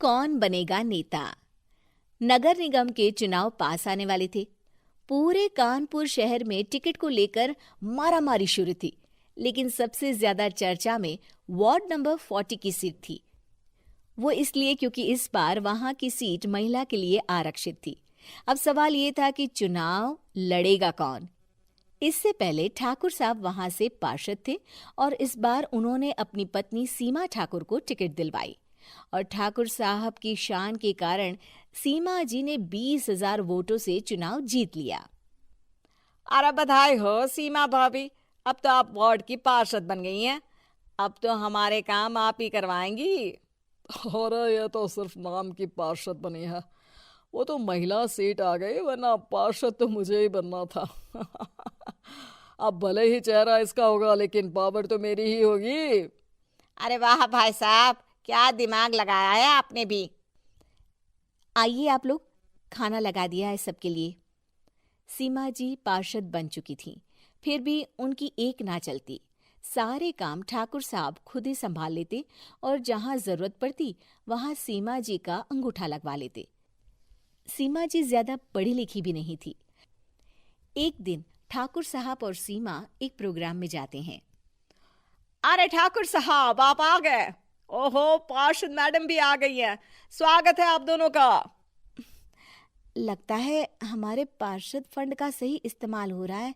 कौन बनेगा नेता। नगर निगम के चुनाव पास आने वाले थे। पूरे कानपुर शहर में टिकट को लेकर मारामारी शुरू थी, लेकिन सबसे ज्यादा चर्चा में वार्ड नंबर 40 की सीट थी। वो इसलिए क्योंकि इस बार वहां की सीट महिला के लिए आरक्षित थी। अब सवाल ये था कि चुनाव लड़ेगा कौन। इससे पहले ठाकुर साहब वहां से पार्षद थे और इस बार उन्होंने अपनी पत्नी सीमा ठाकुर को टिकट दिलवाई और ठाकुर साहब की शान के कारण सीमा जी ने 20,000 वोटों से चुनाव जीत लिया। अरे बधाई हो सीमा भाभी, अब तो आप वार्ड की पार्षद बन गई हैं। अब तो हमारे काम आप ही करवाएंगी। अरे ये तो सिर्फ नाम की पार्षद बनी है, वो तो महिला सीट आ गई, वरना पार्षद तो मुझे ही बनना था। अब भले ही चेहरा इसका होगा, लेकिन पावर तो मेरी ही होगी। अरे वाह भाई साहब, क्या दिमाग लगाया है आपने भी। आइए आप लोग, खाना लगा दिया है सबके लिए। सीमा जी पार्षद बन चुकी थीं, फिर भी उनकी एक ना चलती। सारे काम ठाकुर साहब खुद ही संभाल लेते और जहां जरूरत पड़ती वहां सीमा जी का अंगूठा लगवा लेते। सीमा जी ज्यादा पढ़ी लिखी भी नहीं थी। एक दिन ठाकुर साहब और सीमा एक प्रोग्राम में जाते हैं। अरे ठाकुर साहब, आप आ गए। ओहो, पार्षद मैडम भी आ गई हैं। स्वागत है आप दोनों का। लगता है हमारे पार्षद फंड का सही इस्तेमाल हो रहा है।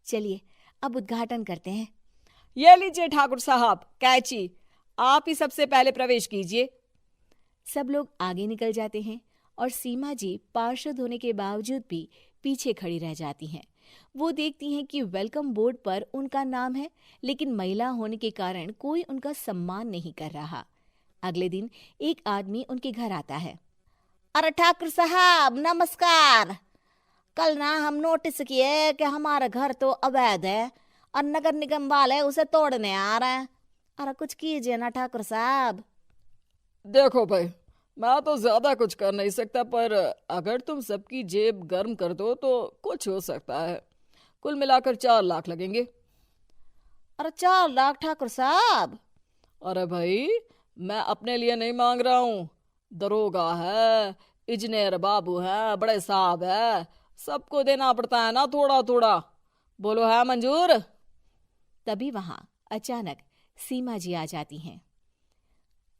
चलिए अब उद्घाटन करते हैं। ये लीजिए ठाकुर साहब कैची, आप ही सबसे पहले प्रवेश कीजिए। सब लोग आगे निकल जाते हैं और सीमा जी पार्षद होने के बावजूद भी पीछे खड़ी रह जाती हैं। वो देखती हैं कि वेलकम बोर्ड पर उनका नाम है, लेकिन महिला होने के कारण कोई उनका सम्मान नहीं कर रहा। अगले दिन एक आदमी उनके घर आता है। अरे ठाकुर साहब नमस्कार। कल ना हम नोटिस किए कि हमारा घर तो अवैध है और नगर निगम वाले उसे तोड़ने आ रहे हैं। अरे कुछ कीजिए ना ठाकुर साहब। देखो भाई, मैं तो ज्यादा कुछ कर नहीं सकता, पर अगर तुम सबकी जेब गर्म कर दो तो कुछ हो सकता है। कुल मिलाकर 4 लाख लगेंगे। अरे 4 लाख ठाकुर साहब? अरे भाई, मैं अपने लिए नहीं मांग रहा हूँ। दरोगा है, इंजीनियर बाबू है, बड़े साहब है, सबको देना पड़ता है ना थोड़ा थोड़ा। बोलो है मंजूर? तभी वहां अचानक सीमा जी आ जाती हैं।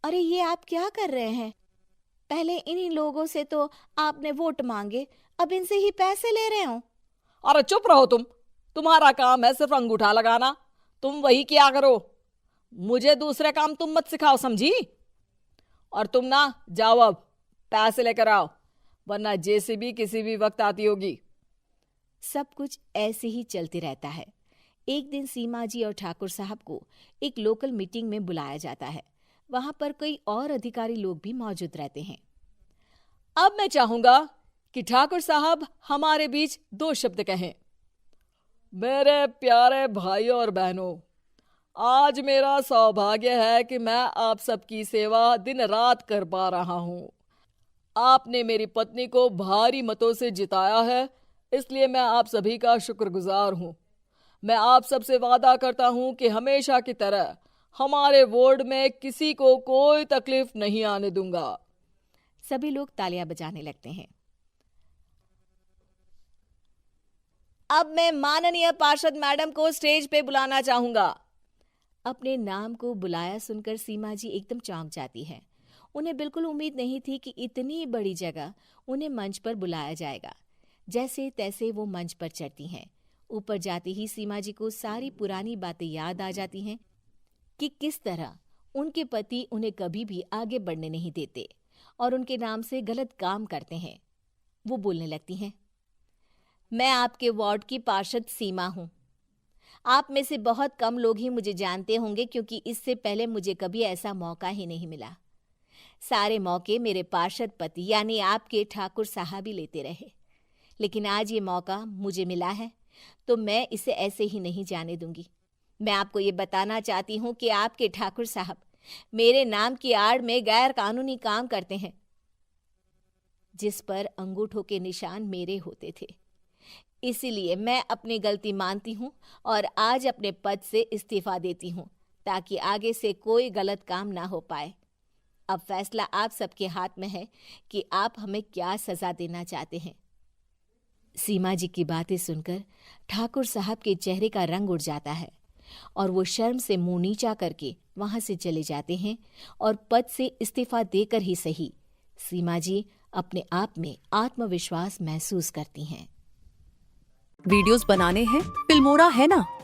अरे ये आप क्या कर रहे हैं? पहले इन्हीं लोगों से तो आपने वोट मांगे, अब इनसे ही पैसे ले रहे हो। अरे चुप रहो तुम, तुम्हारा काम है सिर्फ अंगूठा लगाना, तुम वही किया करो। मुझे दूसरे काम तुम मत सिखाओ, समझी? और तुम ना जाओ, अब पैसे लेकर आओ, वरना जेसीबी किसी भी वक्त आती होगी। सब कुछ ऐसे ही चलते रहता है। एक दिन सीमा जी और ठाकुर साहब को एक लोकल मीटिंग में बुलाया जाता है। वहां पर कई और अधिकारी लोग भी मौजूद रहते हैं। अब मैं चाहूंगा कि ठाकुर साहब हमारे बीच 2 शब्द कहें। मेरे प्यारे भाइयों और बहनों, आज मेरा सौभाग्य है कि मैं आप सबकी सेवा दिन रात कर पा रहा हूं। आपने मेरी पत्नी को भारी मतों से जिताया है, इसलिए मैं आप सभी का शुक्रगुजार हूं। मैं आप सबसे वादा करता हूं कि हमेशा की तरह हमारे वार्ड में किसी को कोई तकलीफ नहीं आने दूंगा। सभी लोग तालियां बजाने लगते हैं। अब मैं माननीय पार्षद मैडम को स्टेज पे बुलाना चाहूंगा। अपने नाम को बुलाया सुनकर सीमा जी एकदम चौंक जाती है। उन्हें बिल्कुल उम्मीद नहीं थी कि इतनी बड़ी जगह उन्हें मंच पर बुलाया जाएगा। जैसे तैसे वो मंच पर चढ़ती हैं। ऊपर जाते ही सीमा जी को सारी पुरानी बातें याद आ जाती हैं कि किस तरह उनके पति उन्हें कभी भी आगे बढ़ने नहीं देते और उनके नाम से गलत काम करते हैं। वो बोलने लगती हैं। मैं आपके वार्ड की पार्षद सीमा हूं। आप में से बहुत कम लोग ही मुझे जानते होंगे, क्योंकि इससे पहले मुझे कभी ऐसा मौका ही नहीं मिला। सारे मौके मेरे पार्षद पति यानी आपके ठाकुर साहब ही लेते रहे, लेकिन आज ये मौका मुझे मिला है तो मैं इसे ऐसे ही नहीं जाने दूंगी। मैं आपको ये बताना चाहती हूँ कि आपके ठाकुर साहब मेरे नाम की आड़ में गैर कानूनी काम करते हैं, जिस पर अंगूठों के निशान मेरे होते थे। इसीलिए मैं अपनी गलती मानती हूँ और आज अपने पद से इस्तीफा देती हूँ, ताकि आगे से कोई गलत काम ना हो पाए। अब फैसला आप सबके हाथ में है कि आप हमें क्या सजा देना चाहते हैं। सीमा जी की बातें सुनकर ठाकुर साहब के चेहरे का रंग उड़ जाता है और वो शर्म से मुंह नीचा करके वहां से चले जाते हैं और पद से इस्तीफा देकर ही सही सीमा जी अपने आप में आत्मविश्वास महसूस करती हैं। वीडियोस बनाने हैं, फिल्मोरा है ना।